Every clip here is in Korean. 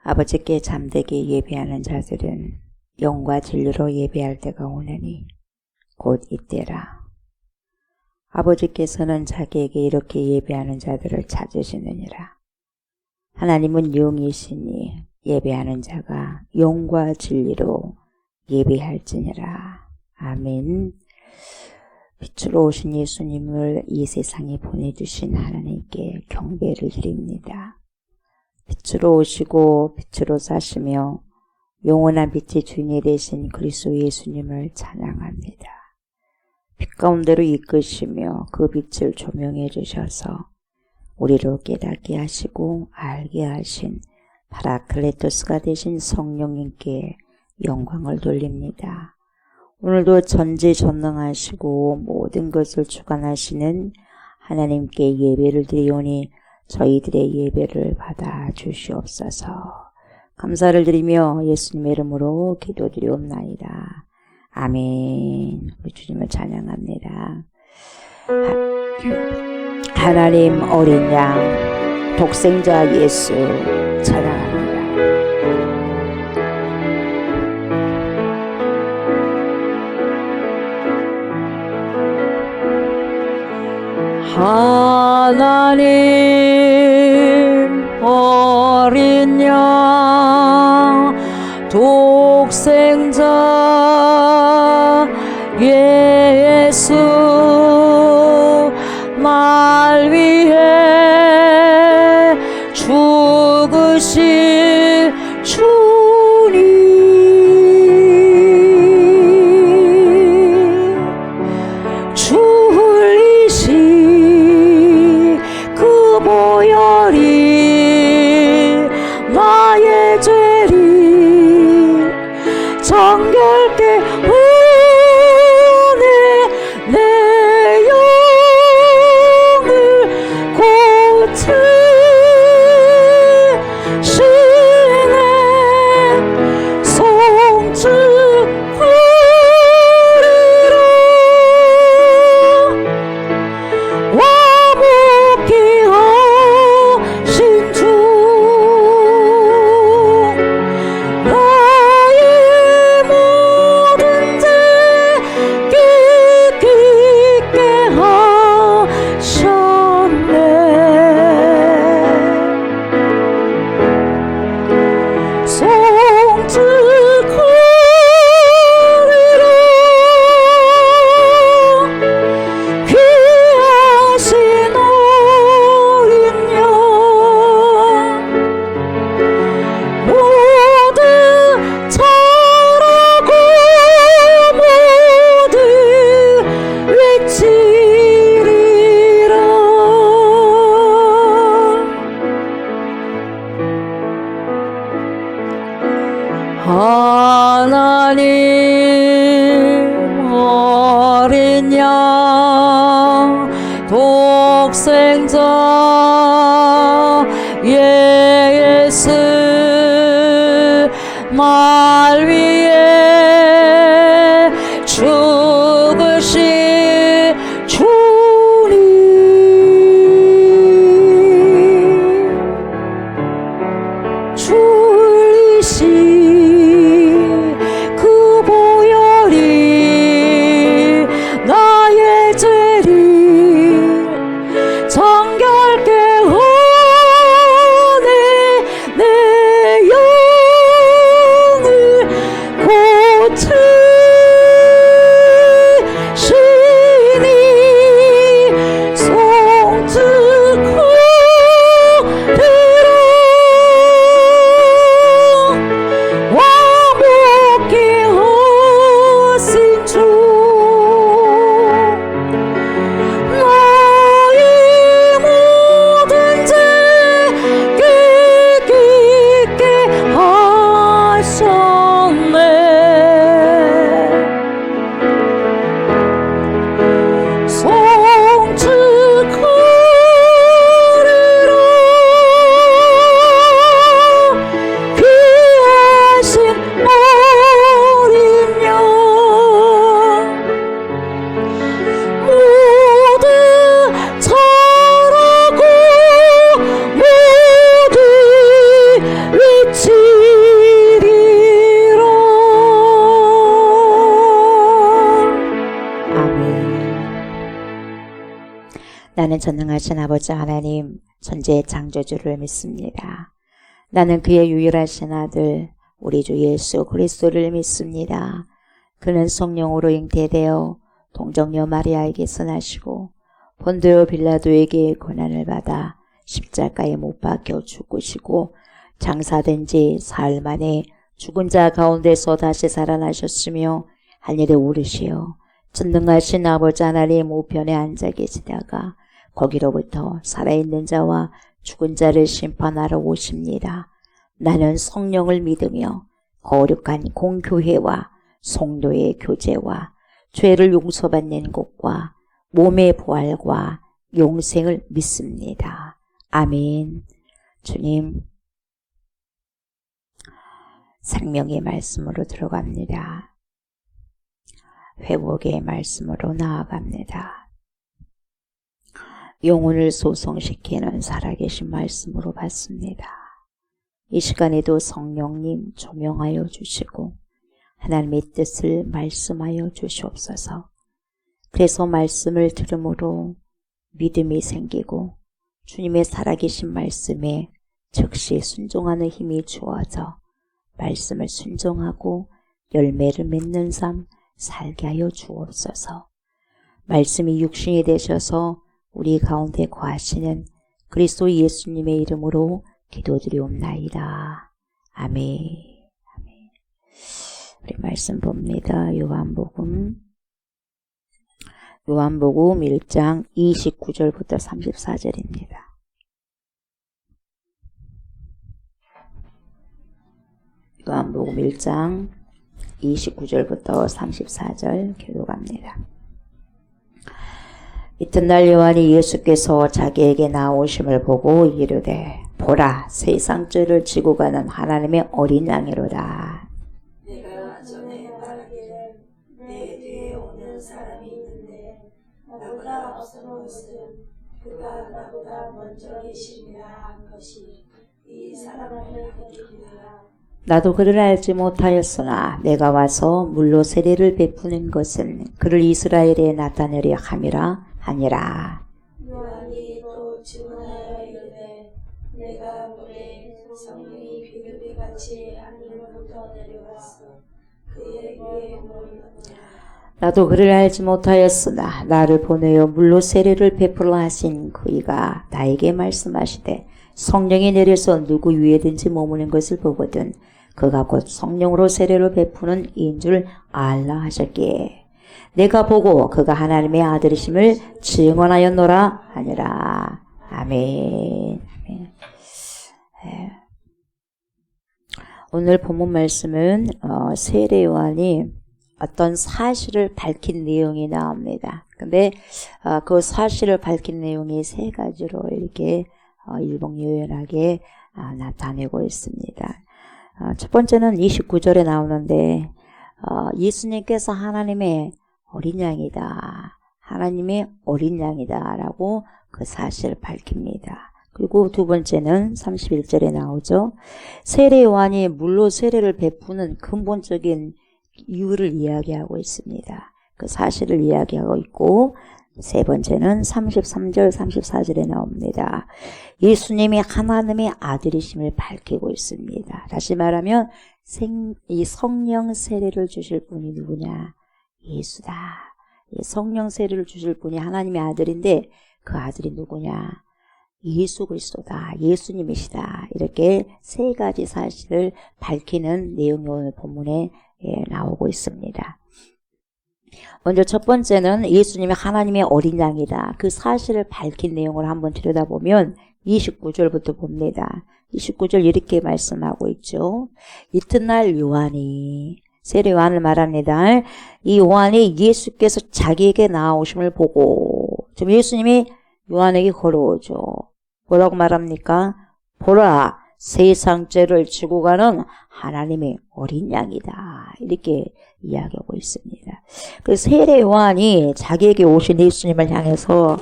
아버지께 잠되게 예배하는 자들은 영과 진리로 예배할 때가 오느니 곧 이때라. 아버지께서는 자기에게 이렇게 예배하는 자들을 찾으시느니라. 하나님은 영이시니 예배하는 자가 영과 진리로 예배할지니라. 아멘. 빛으로 오신 예수님을 이 세상에 보내주신 하나님께 경배를 드립니다. 빛으로 오시고 빛으로 사시며 영원한 빛의 주인이 되신 그리스도 예수님을 찬양합니다. 빛 가운데로 이끄시며 그 빛을 조명해 주셔서 우리를 깨닫게 하시고 알게 하신 파라클레토스가 되신 성령님께 영광을 돌립니다. 오늘도 전지전능하시고 모든 것을 주관하시는 하나님께 예배를 드리오니 저희들의 예배를 받아 주시옵소서. 감사를 드리며 예수님의 이름으로 기도드리옵나이다. 아멘. 우리 주님을 찬양합니다. 하나님 어린 양 독생자 예수 찬양합니다. 하나님 어린 양 독생자 예수 날 위해 죽으실 주님 줄이시 그 보혈이 나의 죄를 정결케 은혜 내 영을 고치시네 송축하리라 와복히 하신 주 나의 모든 죄 깨끗게 하셨네 송축하리라 귀하신 어린 양 모두 잘하고 모두 외치리라. 하나님 어린 양 독생자 예수 날 위해 죽으신 주님 줄이시 그 보혈이 나의 죄를 정결케 하네 내 영을 고치시니 송축하리라 나는 전능하신 아버지 하나님, 천지의 창조주를 믿습니다. 나는 그의 유일하신 아들, 우리 주 예수 그리스도를 믿습니다. 그는 성령으로 잉태되어 동정녀 마리아에게서 나시고 본디오 빌라도에게 고난을 받아 십자가에 못 박혀 죽으시고 장사된 지 사흘 만에 죽은 자 가운데서 다시 살아나셨으며 하늘에 오르시어 전능하신 아버지 하나님 우편에 앉아 계시다가 거기로부터 살아있는 자와 죽은 자를 심판하러 오십니다. 나는 성령을 믿으며 거룩한 공교회와 성도의 교제와 죄를 용서받는 것과 몸의 부활과 영생을 믿습니다. 아멘. 주님, 생명의 말씀으로 들어갑니다. 회복의 말씀으로 나아갑니다. 영혼을 소성시키는 살아계신 말씀으로 받습니다. 이 시간에도 성령님 조명하여 주시고 하나님의 뜻을 말씀하여 주시옵소서. 그래서 말씀을 들음으로 믿음이 생기고 주님의 살아계신 말씀에 즉시 순종하는 힘이 주어져 말씀을 순종하고 열매를 맺는 삶 살게 하여 주옵소서. 말씀이 육신이 되셔서 우리 가운데 거하시는 그리스도 예수님의 이름으로 기도드리옵나이다. 아멘. 아멘. 우리 말씀 봅니다. 요한복음 1장 29절부터 34절입니다. 요한복음 1장 29절부터 34절 교독합니다. 이튿날 요한이 예수께서 자기에게 나오심을 보고 이르되 보라 세상 죄를 지고 가는 하나님의 어린 양이로다. 내가 전에 말하기를 내 뒤에 오는 사람이 있는데 나보다 앞선 것은 그가 나보다 먼저 계심이라 한 것이 이 사람을 알리리라. 나도 그를 알지 못하였으나 내가 와서 물로 세례를 베푸는 것은 그를 이스라엘에 나타내려 함이라 하니라. 요한이 또 증언하여 이르되 내가 보내 성령이 비둘기같이 하늘로부터 내려와서 그의 위에 머리었노라. 나도 그를 알지 못하였으나 나를 보내어 물로 세례를 베풀어 하신 그이가 나에게 말씀하시되 성령이 내려서 누구 위에든지 머무는 것을 보거든 그가 곧 성령으로 세례를 베푸는 이인 줄 알라 하셨기에 내가 보고 그가 하나님의 아들이심을 증언하였노라 하니라. 아멘. 아멘. 네. 오늘 본문 말씀은 세례 요한이 어떤 사실을 밝힌 내용이 나옵니다. 근데 그 사실을 밝힌 내용이 세 가지로 이렇게 일목요연하게 나타내고 있습니다. 첫 번째는 29절에 나오는데 예수님께서 하나님의 어린 양이다. 하나님의 어린 양이다 라고 그 사실을 밝힙니다. 그리고 두 번째는 31절에 나오죠. 세례 요한이 물로 세례를 베푸는 근본적인 이유를 이야기하고 있습니다. 그 사실을 이야기하고 있고 세 번째는 33절 34절에 나옵니다. 예수님이 하나님의 아들이심을 밝히고 있습니다. 다시 말하면 이 성령 세례를 주실 분이 누구냐? 예수다. 성령 세례를 주실 분이 하나님의 아들인데 그 아들이 누구냐? 예수 그리스도다. 예수님이시다. 이렇게 세 가지 사실을 밝히는 내용이 오늘 본문에 나오고 있습니다. 먼저 첫 번째는 예수님이 하나님의 어린 양이다. 그 사실을 밝힌 내용을 한번 들여다보면 29절부터 봅니다. 29절 이렇게 말씀하고 있죠. 이튿날 요한이 세례 요한을 말합니다. 이 요한이 예수께서 자기에게 나오심을 보고 지금 예수님이 요한에게 걸어오죠. 뭐라고 말합니까? 보라 세상 죄를 지고 가는 하나님의 어린 양이다. 이렇게 이야기하고 있습니다. 그 세례 요한이 자기에게 오신 예수님을 향해서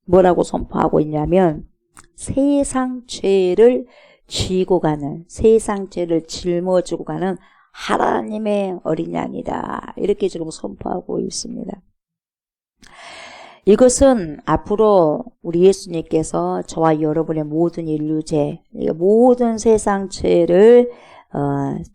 뭐라고 선포하고 있냐면 세상 죄를 지고 가는 세상 죄를 짊어지고 가는 하나님의 어린 양이다. 이렇게 지금 선포하고 있습니다. 이것은 앞으로 우리 예수님께서 저와 여러분의 모든 인류죄, 모든 세상죄를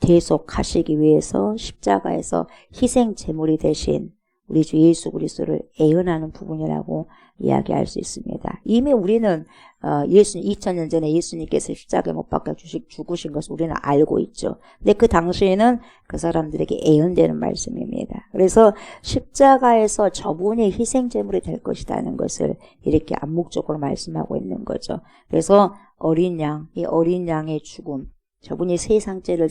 대속하시기 위해서 십자가에서 희생 제물이 되신 우리 주 예수 그리스도를 애언하는 부분이라고 이야기할 수 있습니다. 이미 우리는 2000년 전에 예수님께서 십자가에 못 박혀 죽으신 것을 우리는 알고 있죠. 근데 그 당시에는 그 사람들에게 애언되는 말씀입니다. 그래서 십자가에서 저분이 희생 제물이 될 것이라는 것을 이렇게 암묵적으로 말씀하고 있는 거죠. 그래서 이 어린 양의 죽음, 저분이 세상 죄를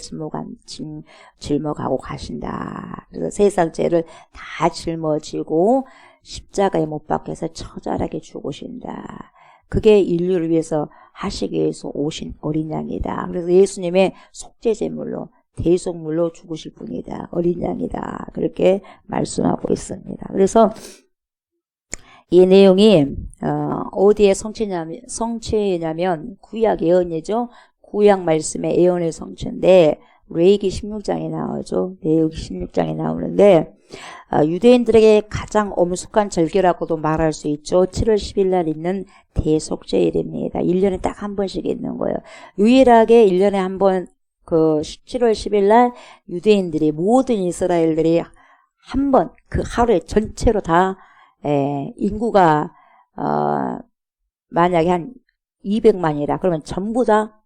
짊어가고 가신다. 그래서 세상 죄를 다 짊어지고 십자가에 못 박혀서 처절하게 죽으신다. 그게 인류를 위해서 하시기 위해서 오신 어린 양이다. 그래서 예수님의 속죄제물로 대속물로 죽으실 분이다. 어린 양이다. 그렇게 말씀하고 있습니다. 그래서 이 내용이 어디에 성취냐면 구약 예언이죠. 구약 말씀의 예언의 성취인데 레위기 16장에 나오죠. 레위기 16장에 나오는데 유대인들에게 가장 엄숙한 절기라고도 말할 수 있죠. 7월 10일 날 있는 대속죄일입니다. 1년에 딱 한 번씩 있는 거예요. 유일하게 1년에 한 번 그 7월 10일 날 유대인들이 모든 이스라엘들이 한 번 그 하루에 전체로 다 인구가 만약에 한 200만이라 그러면 전부 다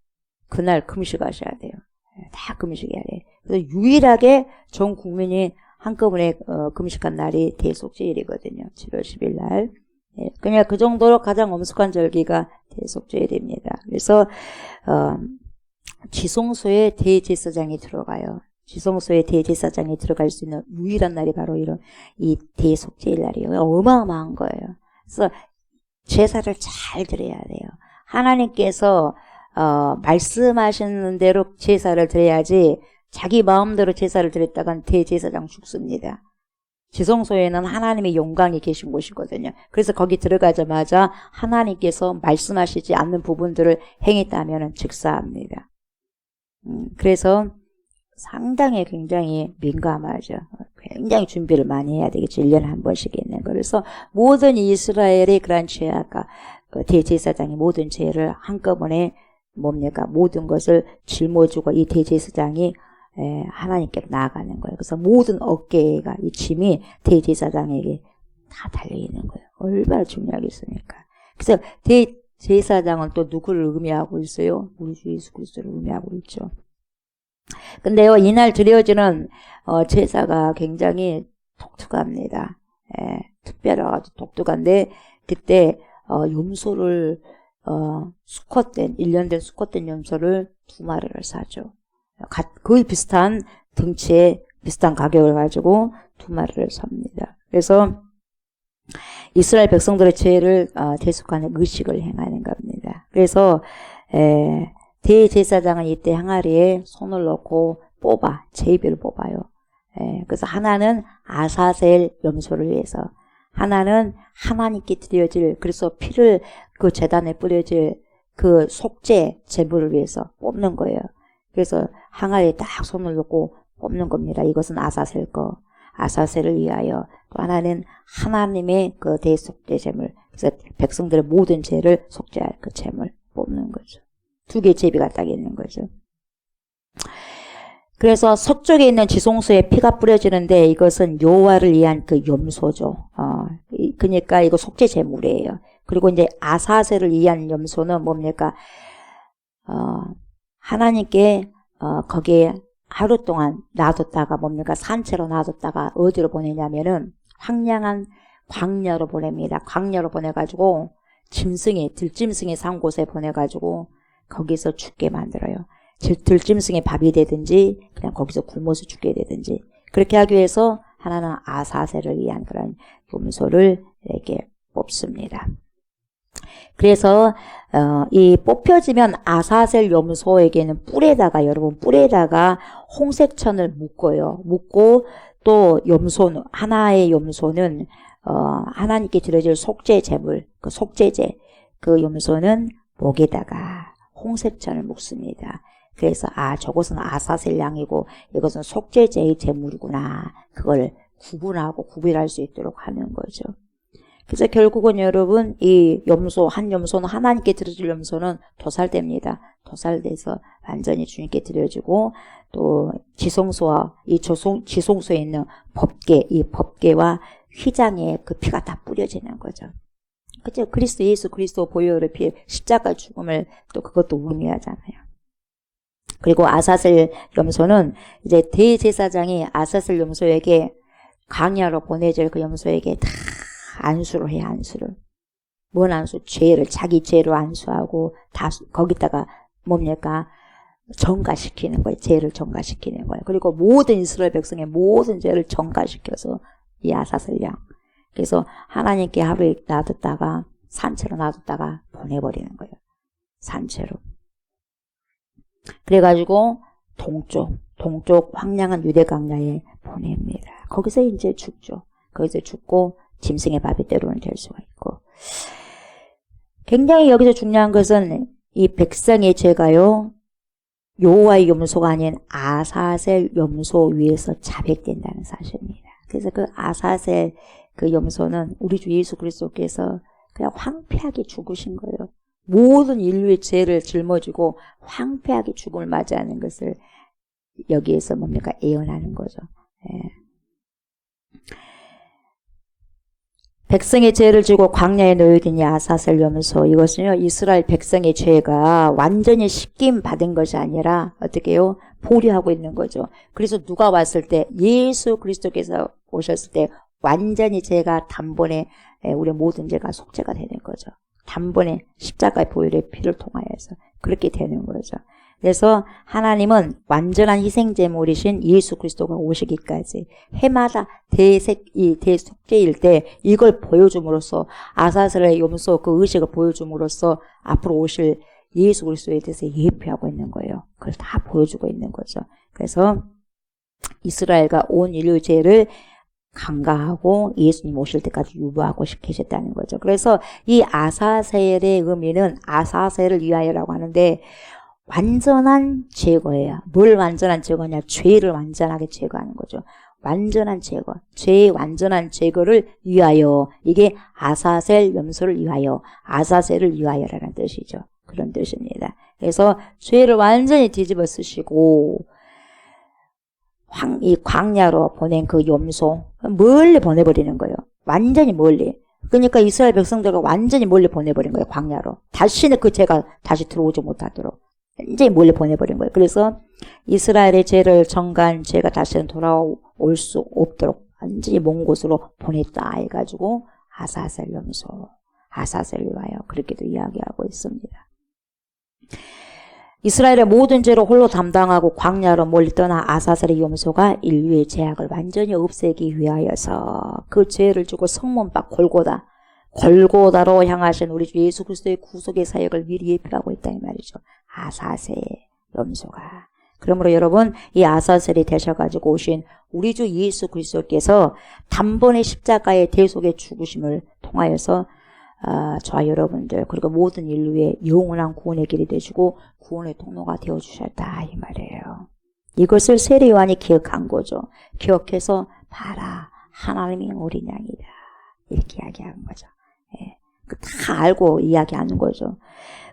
그날 금식하셔야 돼요. 다 금식해야 돼요. 그래서 유일하게 전 국민이 한꺼번에 금식한 날이 대속죄일이거든요. 7월 10일 날. 그냥 그 정도로 가장 엄숙한 절기가 대속죄일입니다. 그래서 지성소에 대제사장이 들어가요. 지성소에 대제사장이 들어갈 수 있는 유일한 날이 바로 이런 이 대속죄일 날이에요. 어마어마한 거예요. 그래서 제사를 잘 드려야 돼요. 하나님께서 말씀하시는 대로 제사를 드려야지 자기 마음대로 제사를 드렸다간 대제사장 죽습니다. 지성소에는 하나님의 영광이 계신 곳이거든요. 그래서 거기 들어가자마자 하나님께서 말씀하시지 않는 부분들을 행했다면 즉사합니다. 그래서 상당히 굉장히 민감하죠. 굉장히 준비를 많이 해야 되겠죠. 1년에 한 번씩 있는 거. 그래서 모든 이스라엘의 그런 죄악과 그 대제사장이 모든 죄를 한꺼번에 모든 것을 짊어지고 이 대제사장이 하나님께 나아가는 거예요. 그래서 모든 어깨가 이 짐이 대제사장에게 다 달려있는 거예요. 얼마나 중요하겠습니까? 그래서 대제사장은 또 누구를 의미하고 있어요? 우리 주 예수 그리스도를 의미하고 있죠. 근데요, 이날 드려지는 제사가 굉장히 독특합니다. 특별하고 독특한데 그때 염소를 수컷된 1년 된 수컷된 염소를 2마리를 사죠. 거의 비슷한 등치에 비슷한 가격을 가지고 2마리를 삽니다. 그래서 이스라엘 백성들의 죄를 대속하는 의식을 행하는 겁니다. 그래서 대제사장은 이때 항아리에 손을 넣고 제비를 뽑아요. 그래서 하나는 아사셀 염소를 위해서, 하나는 하나님께 드려질, 그래서 피를 그 제단에 뿌려질 그 속죄 제물을 위해서 뽑는 거예요. 그래서 항아리에 딱 손을 넣고 뽑는 겁니다. 이것은 아사셀을 위하여. 또 하나는 하나님의 그 대속죄 제물, 그래서 백성들의 모든 죄를 속죄할 그 제물 뽑는 거죠. 2개의 제비가 딱 있는 거죠. 그래서 서쪽에 있는 지성소에 피가 뿌려지는데 이것은 여호와를 위한 그 염소죠. 그러니까 이거 속죄 제물이에요. 그리고 이제 아사셀을 위한 염소는 뭡니까? 하나님께 거기에 하루 동안 놔뒀다가 산채로 놔뒀다가 어디로 보내냐면은 황량한 광야로 보냅니다. 광야로 보내가지고 들짐승이 산 곳에 보내가지고 거기서 죽게 만들어요. 들짐승의 밥이 되든지 그냥 거기서 굶어서 죽게 되든지, 그렇게 하기 위해서 하나는 아사셀을 위한 그런 염소를 이렇게 뽑습니다. 그래서 이 뽑혀지면 아사셀 염소에게는 뿔에다가 홍색천을 묶고 또 하나의 염소는 하나님께 드려질 속죄 제물, 그 속죄제, 그 염소는 목에다가 홍색천을 묶습니다. 그래서 저것은 아사셀 양이고 이것은 속죄제의 제물이구나, 그걸 구분할 수 있도록 하는 거죠. 그래서 결국은 여러분 이 염소, 한 염소는 하나님께 드려질 염소는 도살됩니다. 도살돼서 완전히 주님께 드려지고 또 지성소와 이 지성소에 있는 법궤, 이 법궤와 휘장에 그 피가 다 뿌려지는 거죠. 그죠? 그리스도 예수 그리스도 보혈의 피, 십자가 죽음을 또 그것도 의미하잖아요. 그리고 아사셀 염소는 이제 대제사장이 아사셀 염소에게 광야로 보내질 그 염소에게 다 안수를 해요, 안수를. 뭔 안수? 죄를, 자기 죄로 안수하고, 다, 거기다가 뭡니까? 정가시키는 거예요. 죄를 정가시키는 거예요. 그리고 모든 이스라엘 백성의 모든 죄를 정가시켜서 이 아사셀 양. 그래서 하나님께 하루에 놔뒀다가, 산채로 놔뒀다가 보내버리는 거예요. 산채로. 그래가지고, 동쪽 황량한 유대 광야에 보냅니다. 거기서 이제 죽죠. 거기서 죽고, 짐승의 밥이 때로는 될 수가 있고. 굉장히 여기서 중요한 것은 이 백성의 죄가요, 여호와의 염소가 아닌 아사셀 염소 위에서 자백된다는 사실입니다. 그래서 그 아사셀 그 염소는 우리 주 예수 그리스도께서 그냥 황폐하게 죽으신 거예요. 모든 인류의 죄를 짊어지고 황폐하게 죽음을 맞이하는 것을 여기에서 뭡니까? 예언하는 거죠. 예. 백성의 죄를 지고 광야에 놓여진 이 아사셀 염소, 이것은요, 이스라엘 백성의 죄가 완전히 씻김 받은 것이 아니라, 어떻게 해요? 보류하고 있는 거죠. 그래서 누가 왔을 때, 예수 그리스도께서 오셨을 때, 완전히 죄가 단번에, 우리 모든 죄가 속죄가 되는 거죠. 단번에 십자가의 보혈의 피를 통하여서 그렇게 되는 거죠. 그래서 하나님은 완전한 희생제물이신 예수 그리스도가 오시기까지 해마다 대속죄일 때 이걸 보여줌으로써 아사셀의 염소 그 의식을 보여줌으로써 앞으로 오실 예수 그리스도에 대해서 예표하고 있는 거예요. 그걸 다 보여주고 있는 거죠. 그래서 이스라엘과 온 인류의 죄를 간과하고 예수님 오실 때까지 유보하고 계셨다는 거죠. 그래서 이 아사셀의 의미는 아사셀을 위하여라고 하는데 완전한 제거예요. 뭘 완전한 제거냐? 죄를 완전하게 제거하는 거죠. 완전한 제거. 죄의 완전한 제거를 위하여. 이게 아사셀 염소를 위하여. 아사셀을 위하여라는 뜻이죠. 그런 뜻입니다. 그래서 죄를 완전히 뒤집어 쓰시고 이 광야로 보낸 그 염소 멀리 보내버리는 거예요. 완전히 멀리. 그러니까 이스라엘 백성들과 완전히 멀리 보내버린 거예요. 광야로. 다시는 그 죄가 다시 들어오지 못하도록. 완전히 멀리 보내버린 거예요. 그래서 이스라엘의 죄를 정간 죄가 다시는 돌아올 수 없도록 완전히 먼 곳으로 보냈다 해가지고 아사셀 염소, 아사셀 위하여 그렇게도 이야기하고 있습니다. 이스라엘의 모든 죄를 홀로 담당하고 광야로 멀리 떠나 아사셀의 염소가 인류의 죄악을 완전히 없애기 위하여서 그 죄를 주고 성문밖 골고다로 향하신 우리 주 예수 그리스도의 구속의 사역을 미리 예표하고 있다 이 말이죠. 아사셀 염소가. 그러므로 여러분 이 아사셀이 되셔가지고 오신 우리 주 예수 그리스도께서 단번에 십자가의 대속의 죽으심을 통하여서 저와 여러분들 그리고 모든 인류의 영원한 구원의 길이 되시고 구원의 통로가 되어주셨다 이 말이에요. 이것을 세례 요한이 기억한 거죠. 기억해서 봐라 하나님이 어린 양이다 이렇게 이야기하는 거죠. 예. 다 알고 이야기하는 거죠.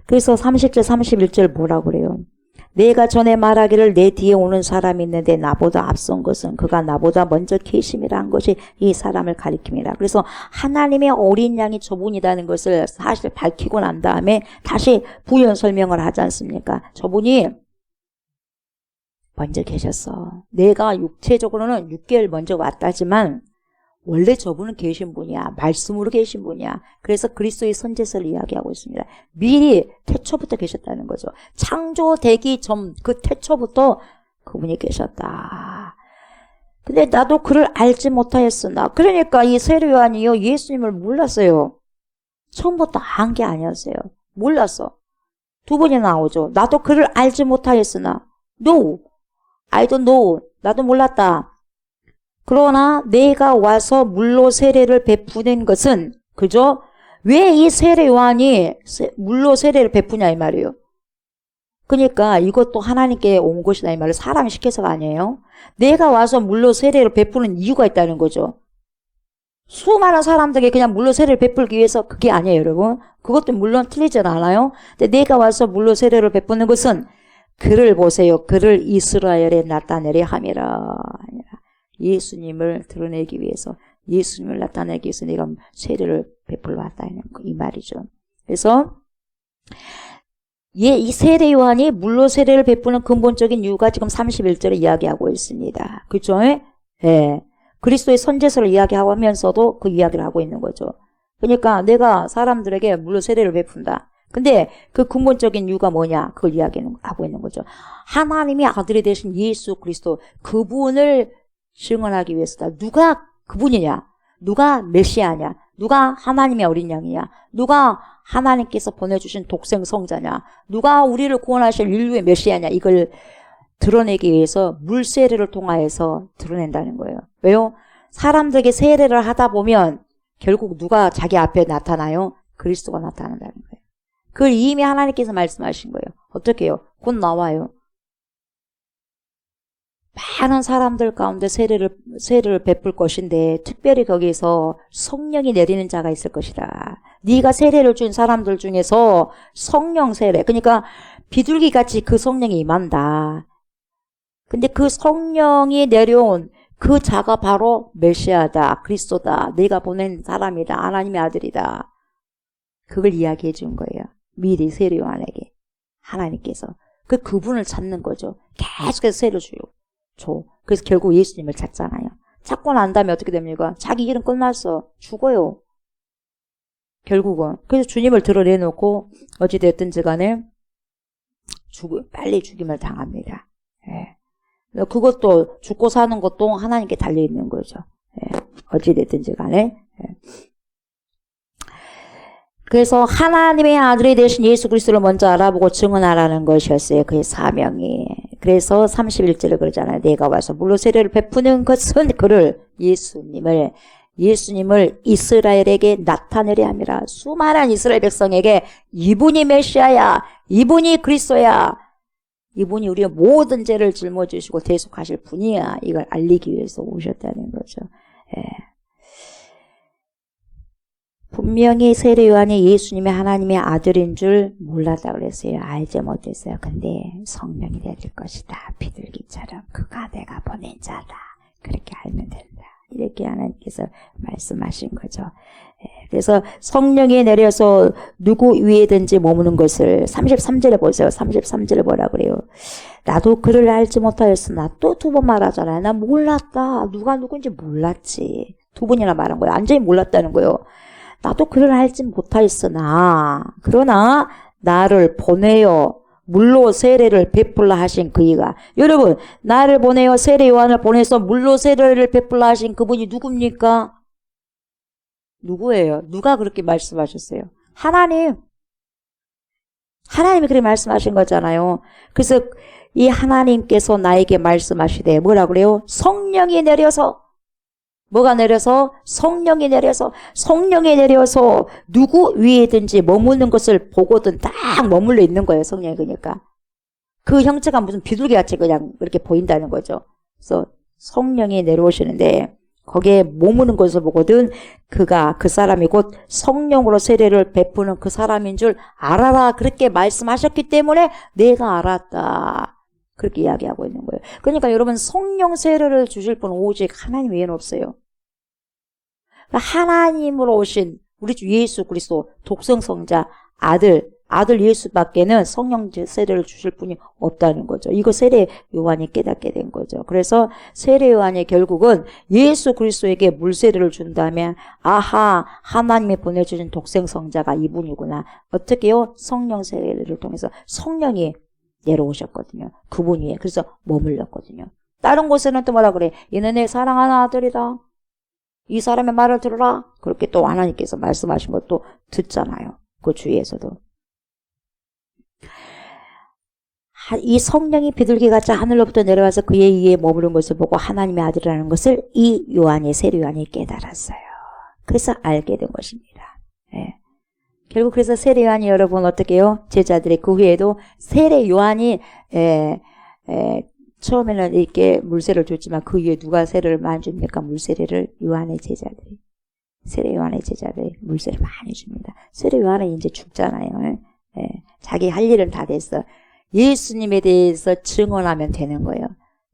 그래서 30절 31절 뭐라고 그래요? 내가 전에 말하기를 내 뒤에 오는 사람이 있는데 나보다 앞선 것은 그가 나보다 먼저 계심이라 한 것이 이 사람을 가리킴이라. 그래서 하나님의 어린 양이 저분이라는 것을 사실 밝히고 난 다음에 다시 부연 설명을 하지 않습니까? 저분이 먼저 계셨어. 내가 육체적으로는 6개월 먼저 왔다지만 원래 저분은 계신 분이야. 말씀으로 계신 분이야. 그래서 그리스도의 선제서를 이야기하고 있습니다. 미리 태초부터 계셨다는 거죠. 창조되기 전 그 태초부터 그분이 계셨다. 근데 나도 그를 알지 못하였으나 그러니까 이 세례 요한이요 예수님을 몰랐어요. 처음부터 안 게 아니었어요. 몰랐어. 두 번이 나오죠. 나도 그를 알지 못하였으나 No, I don't know. 나도 몰랐다. 그러나 내가 와서 물로 세례를 베푸는 것은 그죠? 왜 이 세례 요한이 물로 세례를 베푸냐 이 말이에요. 그러니까 이것도 하나님께 온 것이다 이 말을 사람이 시켜서가 아니에요. 내가 와서 물로 세례를 베푸는 이유가 있다는 거죠. 수많은 사람들에게 그냥 물로 세례를 베풀기 위해서 그게 아니에요, 여러분. 그것도 물론 틀리진 않아요. 근데 내가 와서 물로 세례를 베푸는 것은 그를 보세요. 그를 이스라엘에 나타내려 함이라. 예수님을 드러내기 위해서, 예수님을 나타내기 위해서 내가 세례를 베풀러 왔다는 이 말이죠. 그래서 이 세례 요한이 물로 세례를 베푸는 근본적인 이유가 지금 31절에 이야기하고 있습니다. 그렇죠? 예. 그리스도의 선제서를 이야기하고 하면서도 그 이야기를 하고 있는 거죠. 그러니까 내가 사람들에게 물로 세례를 베푼다. 근데 그 근본적인 이유가 뭐냐? 그걸 이야기하고 있는 거죠. 하나님의 아들이 되신 예수 그리스도, 그분을 증언하기 위해서다. 누가 그분이냐? 누가 메시아냐? 누가 하나님의 어린 양이냐? 누가 하나님께서 보내주신 독생 성자냐? 누가 우리를 구원하실 인류의 메시아냐? 이걸 드러내기 위해서 물 세례를 통하여서 드러낸다는 거예요. 왜요? 사람들에게 세례를 하다 보면 결국 누가 자기 앞에 나타나요? 그리스도가 나타난다는 거예요. 그걸 이미 하나님께서 말씀하신 거예요. 어떻게 해요? 곧 나와요. 많은 사람들 가운데 세례를 베풀 것인데 특별히 거기에서 성령이 내리는 자가 있을 것이다. 네가 세례를 준 사람들 중에서 성령 세례, 그러니까 비둘기같이 그 성령이 임한다. 근데 그 성령이 내려온 그 자가 바로 메시아다, 그리스도다, 내가 보낸 사람이다, 하나님의 아들이다. 그걸 이야기해 준 거예요. 미리 세례 요한에게 하나님께서 그분을 찾는 거죠. 계속해서 세례를 줘. 그래서 결국 예수님을 찾잖아요. 찾고 난 다음에 어떻게 됩니까? 자기 일은 끝났어. 죽어요. 결국은. 그래서 주님을 드러내놓고 어찌됐든지 간에 빨리 죽임을 당합니다. 예. 그것도 죽고 사는 것도 하나님께 달려있는 거죠. 예. 어찌됐든지 간에. 예. 그래서 하나님의 아들이 되신 예수 그리스도를 먼저 알아보고 증언하라는 것이었어요. 그의 사명이. 그래서 31절에 그러잖아요. 내가 와서 물로 세례를 베푸는 것은 그를 예수님을 이스라엘에게 나타내려 함이라. 수많은 이스라엘 백성에게 이분이 메시아야, 이분이 그리스도야, 이분이 우리의 모든 죄를 짊어지시고 대속하실 분이야, 이걸 알리기 위해서 오셨다는 거죠. 예. 분명히 세례 요한이 예수님의 하나님의 아들인 줄 몰랐다 그랬어요. 알지 못했어요. 근데 성령이 내릴 것이다. 비둘기처럼 그가 내가 보낸 자다. 그렇게 알면 된다. 이렇게 하나님께서 말씀하신 거죠. 그래서 성령이 내려서 누구 위에든지 머무는 것을 33절에 보세요. 33절에 뭐라 그래요? 나도 그를 알지 못하였으나 또 두 번 말하잖아요. 나 몰랐다. 누가 누군지 몰랐지. 두 번이나 말한 거예요. 완전히 몰랐다는 거예요. 나도 그를 알지 못하였으나 그러나 나를 보내어 물로 세례를 베풀라 하신 그이가, 여러분, 나를 보내어 세례 요한을 보내서 물로 세례를 베풀라 하신 그분이 누굽니까? 누구예요? 누가 그렇게 말씀하셨어요? 하나님이 그렇게 말씀하신 거잖아요. 그래서 이 하나님께서 나에게 말씀하시되 뭐라 그래요? 성령이 내려서, 뭐가 내려서? 성령이 내려서 누구 위에든지 머무는 것을 보고든 딱 머물러 있는 거예요. 성령이. 그러니까 그 형체가 무슨 비둘기같이 그냥 그렇게 보인다는 거죠. 그래서 성령이 내려오시는데 거기에 머무는 것을 보거든 그 사람이 곧 성령으로 세례를 베푸는 그 사람인 줄 알아라. 그렇게 말씀하셨기 때문에 내가 알았다. 그렇게 이야기하고 있는 거예요. 그러니까 여러분, 성령 세례를 주실 분은 오직 하나님 외에는 없어요. 하나님으로 오신 우리 주 예수 그리스도 독생성자 아들 예수밖에는 성령 세례를 주실 분이 없다는 거죠. 이거 세례 요한이 깨닫게 된 거죠. 그래서 세례 요한이 결국은 예수 그리스도에게 물세례를 준다면 아하, 하나님이 보내주신 독생성자가 이분이구나. 어떻게요? 성령 세례를 통해서 성령이 내려오셨거든요. 그분 위에. 그래서 머물렀거든요. 다른 곳에는 또 뭐라 그래? 이는 내 사랑하는 아들이다. 이 사람의 말을 들으라. 그렇게 또 하나님께서 말씀하신 것도 듣잖아요. 그 주위에서도. 이 성령이 비둘기같이 하늘로부터 내려와서 그의 위에 머무른 것을 보고 하나님의 아들이라는 것을 이 요한이, 세례 요한이 깨달았어요. 그래서 알게 된 것입니다. 예. 결국 그래서 세례 요한이 여러분 어떻게 해요? 제자들이 그 후에도 세례 요한이 처음에는 이렇게 물세례를 줬지만 그 위에 누가 세례를 많이 줍니까? 물세례를 요한의 제자들이. 세례 요한의 제자들 물세를 많이 줍니다. 세례 요한은 이제 죽잖아요. 예. 자기 할 일은 다 됐어. 예수님에 대해서 증언하면 되는 거예요.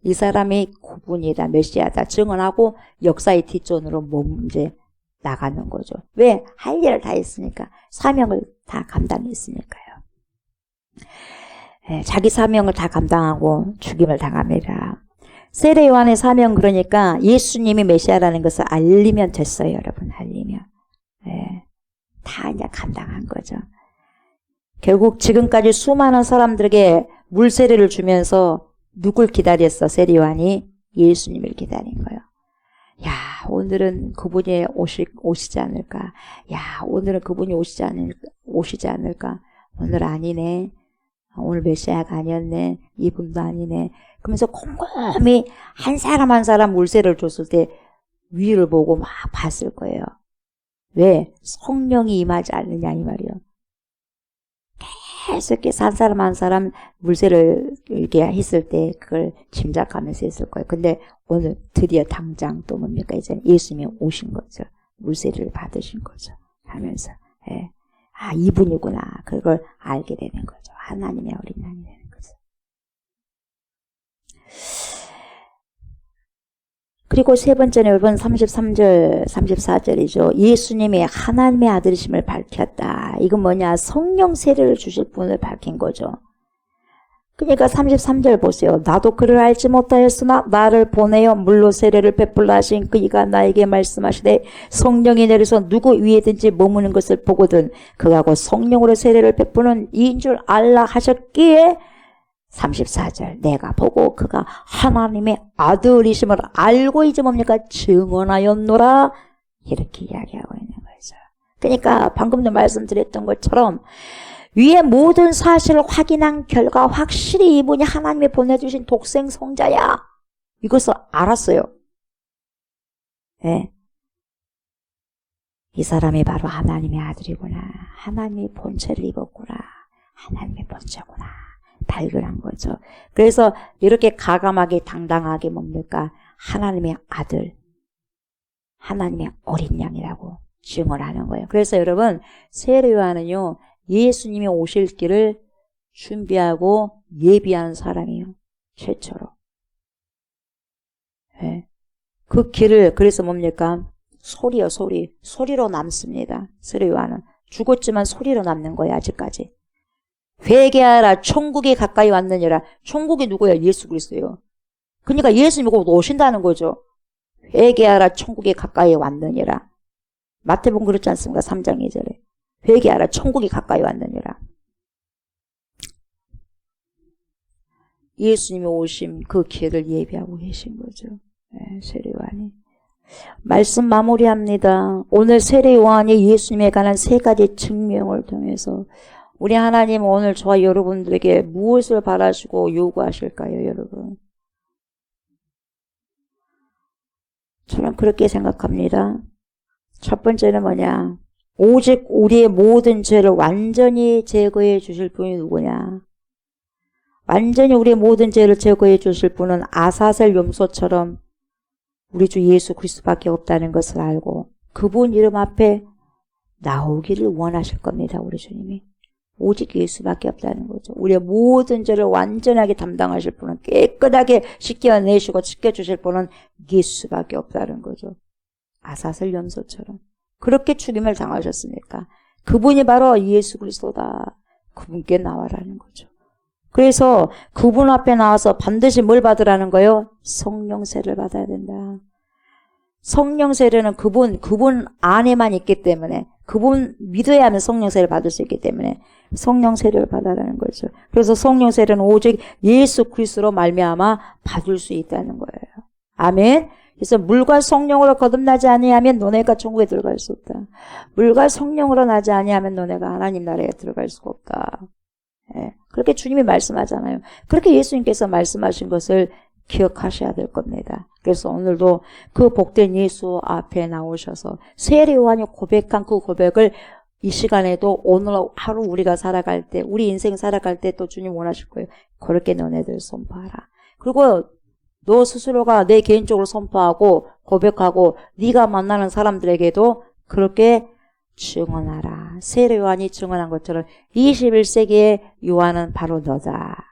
이 사람이 그분이다, 메시아다 증언하고 역사의 뒷전으로 이제 나가는 거죠. 왜? 할 일을 다 했으니까. 사명을 다 감당했으니까요. 예, 자기 사명을 다 감당하고 죽임을 당합니다. 세례 요한의 사명 그러니까 예수님이 메시아라는 것을 알리면 됐어요, 여러분. 알리면. 예, 다 이제 감당한 거죠. 결국 지금까지 수많은 사람들에게 물세례를 주면서 누굴 기다렸어? 세례 요한이 예수님을 기다린 거예요. 야, 오늘은 그분이 오시지 않을까? 야, 오늘은 그분이 오시지 않을까? 오늘 아니네. 오늘 메시아가 아니었네. 이분도 아니네. 그러면서 곰곰이 한 사람 한 사람 물세례를 줬을 때 위를 보고 막 봤을 거예요. 왜? 성령이 임하지 않느냐 이 말이요. 계속해서 한 사람 한 사람 물세를 이렇게 했을 때 그걸 짐작하면서 했을 거예요. 근데 오늘 드디어 당장 또 뭡니까? 이제 예수님이 오신 거죠. 물세를 받으신 거죠. 하면서 예. 아, 이분이구나. 그걸 알게 되는 거죠. 하나님의 어린 양이 되는 거죠. 그리고 세 번째는 여러분 33절, 34절이죠. 예수님이 하나님의 아들이심을 밝혔다. 이건 뭐냐? 성령 세례를 주실 분을 밝힌 거죠. 그러니까 33절 보세요. 나도 그를 알지 못하였으나 나를 보내어 물로 세례를 베풀라 하신 그이가 나에게 말씀하시되 성령이 내려서 누구 위에든지 머무는 것을 보거든 그가 곧 성령으로 세례를 베푸는 이인 줄 알라 하셨기에 34절 내가 보고 그가 하나님의 아들이심을 알고 이제 뭡니까? 증언하였노라 이렇게 이야기하고 있는 거죠. 그러니까 방금도 말씀드렸던 것처럼 위에 모든 사실을 확인한 결과 확실히 이분이 하나님이 보내주신 독생 성자야. 이것을 알았어요. 네. 이 사람이 바로 하나님의 아들이구나. 하나님의 본체를 입었구나. 하나님의 본체구나. 발견한 거죠. 그래서 이렇게 가감하게 당당하게 뭡니까? 하나님의 아들, 하나님의 어린 양이라고 증언하는 거예요. 그래서 여러분 세례 요한은요 예수님이 오실 길을 준비하고 예비한 사람이에요. 최초로. 네. 그 길을 그래서 뭡니까? 소리요 소리. 소리로 남습니다. 세례 요한은. 죽었지만 소리로 남는 거예요. 아직까지. 회개하라 천국이 가까이 왔느니라. 천국이 누구예요? 예수 그리스도예요. 그러니까 예수님이 곧 오신다는 거죠. 회개하라 천국이 가까이 왔느니라. 마태복음 그렇지 않습니까? 3장 2절에. 회개하라 천국이 가까이 왔느니라. 예수님이 오심 그 기회를 예비하고 계신 거죠. 네, 세례 요한이. 말씀 마무리합니다. 오늘 세례 요한이 예수님에 관한 세 가지 증명을 통해서 우리 하나님 오늘 저와 여러분들에게 무엇을 바라시고 요구하실까요, 여러분? 저는 그렇게 생각합니다. 첫 번째는 뭐냐? 오직 우리의 모든 죄를 완전히 제거해 주실 분이 누구냐? 완전히 우리의 모든 죄를 제거해 주실 분은 아사셀 염소처럼 우리 주 예수 그리스도밖에 없다는 것을 알고 그분 이름 앞에 나오기를 원하실 겁니다. 우리 주님이. 오직 예수밖에 없다는 거죠. 우리의 모든 죄를 완전하게 담당하실 분은 깨끗하게 씻겨내시고 씻겨주실 분은 예수밖에 없다는 거죠. 아사셀 염소처럼. 그렇게 죽임을 당하셨으니까 그분이 바로 예수 그리스도다. 그분께 나와라는 거죠. 그래서 그분 앞에 나와서 반드시 뭘 받으라는 거예요? 성령 세례를 받아야 된다. 성령 세례는 그분 안에만 있기 때문에 그분 믿어야 하면 성령 세례를 받을 수 있기 때문에 성령 세례를 받아라는 거죠. 그래서 성령 세례는 오직 예수 그리스도로 말미암아 받을 수 있다는 거예요. 아멘. 그래서 물과 성령으로 거듭나지 아니하면 너네가 천국에 들어갈 수 없다. 물과 성령으로 나지 아니하면 너네가 하나님 나라에 들어갈 수가 없다. 예, 그렇게 주님이 말씀하잖아요. 그렇게 예수님께서 말씀하신 것을 기억하셔야 될 겁니다. 그래서 오늘도 그 복된 예수 앞에 나오셔서 세례 요한이 고백한 그 고백을 이 시간에도 오늘 하루 우리가 살아갈 때, 우리 인생 살아갈 때 또 주님 원하실 거예요. 그렇게 너네들 선포하라. 그리고 너 스스로가 내 개인적으로 선포하고 고백하고 네가 만나는 사람들에게도 그렇게 증언하라. 세례 요한이 증언한 것처럼 21세기의 요한은 바로 너다.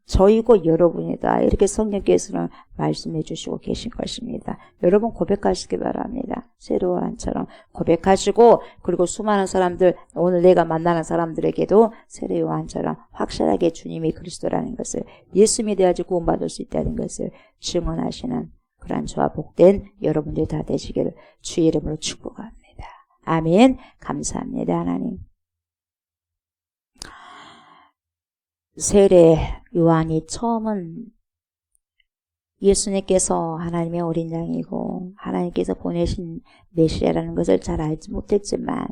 저희고 여러분이다. 이렇게 성령께서는 말씀해 주시고 계신 것입니다. 여러분 고백하시기 바랍니다. 세례 요한처럼 고백하시고, 그리고 수많은 사람들, 오늘 내가 만나는 사람들에게도 세례 요한처럼 확실하게 주님이 그리스도라는 것을, 예수 믿어야지 구원받을 수 있다는 것을 증언하시는 그러한 저와 복된 여러분들이 다 되시기를 주의 이름으로 축복합니다. 아멘. 감사합니다, 하나님. 세례 요한이 처음은 예수님께서 하나님의 어린 양이고 하나님께서 보내신 메시아라는 것을 잘 알지 못했지만,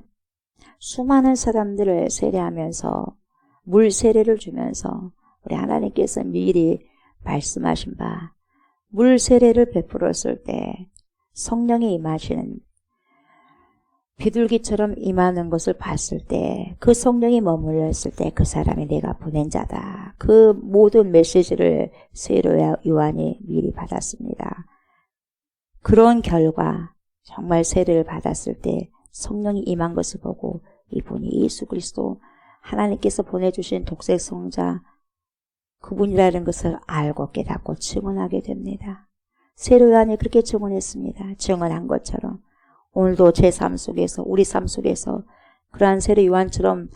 수많은 사람들을 세례하면서 물 세례를 주면서 우리 하나님께서 미리 말씀하신 바, 물 세례를 베풀었을 때 성령이 임하시는, 비둘기처럼 임하는 것을 봤을 때, 그 성령이 머물렀을 때 그 사람이 내가 보낸 자다. 그 모든 메시지를 세례 요한이 미리 받았습니다. 그런 결과 정말 세례를 받았을 때 성령이 임한 것을 보고 이분이 예수 그리스도 하나님께서 보내주신 독생 성자 그분이라는 것을 알고 깨닫고 증언하게 됩니다. 세례 요한이 그렇게 증언했습니다. 증언한 것처럼 오늘도 제 삶 속에서, 우리 삶 속에서 그러한 세례 요한처럼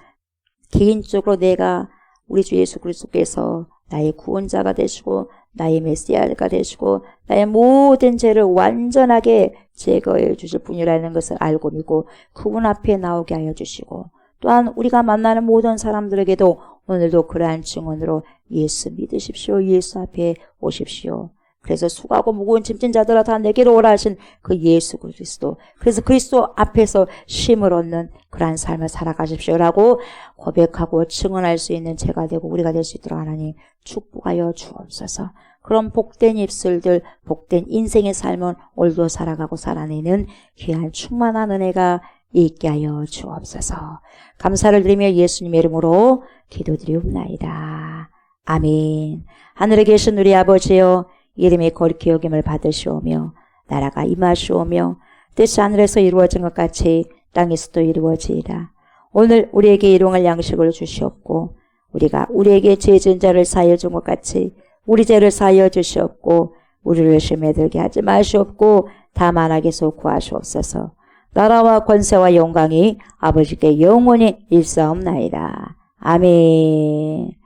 개인적으로 내가 우리 주 예수 그리스도께서 나의 구원자가 되시고 나의 메시아가 되시고 나의 모든 죄를 완전하게 제거해 주실 분이라는 것을 알고 믿고 그분 앞에 나오게 하여 주시고, 또한 우리가 만나는 모든 사람들에게도 오늘도 그러한 증언으로 예수 믿으십시오. 예수 앞에 오십시오. 그래서 수고하고 무거운 짐진 자들아 다 내게로 오라 하신 그 예수 그리스도, 그래서 그리스도 앞에서 쉼을 얻는 그러한 삶을 살아가십시오라고 고백하고 증언할 수 있는 제가 되고 우리가 될 수 있도록 하나님 축복하여 주옵소서. 그런 복된 입술들, 복된 인생의 삶은 오늘도 살아가고 살아내는 귀한 충만한 은혜가 있게 하여 주옵소서. 감사를 드리며 예수님의 이름으로 기도드리옵나이다. 아멘. 하늘에 계신 우리 아버지여, 이름이 거룩히 여김을 받으시오며 나라가 임하시오며 뜻이 하늘에서 이루어진 것 같이 땅에서도 이루어지이다. 오늘 우리에게 일용할 양식을 주시옵고 우리가 우리에게 죄 지은 자를 사하여 준 것 같이 우리 죄를 사하여 주시옵고 우리를 시험에 들게 하지 마시옵고 다만 악에서 구하시옵소서. 나라와 권세와 영광이 아버지께 영원히 일사옵나이다. 아멘.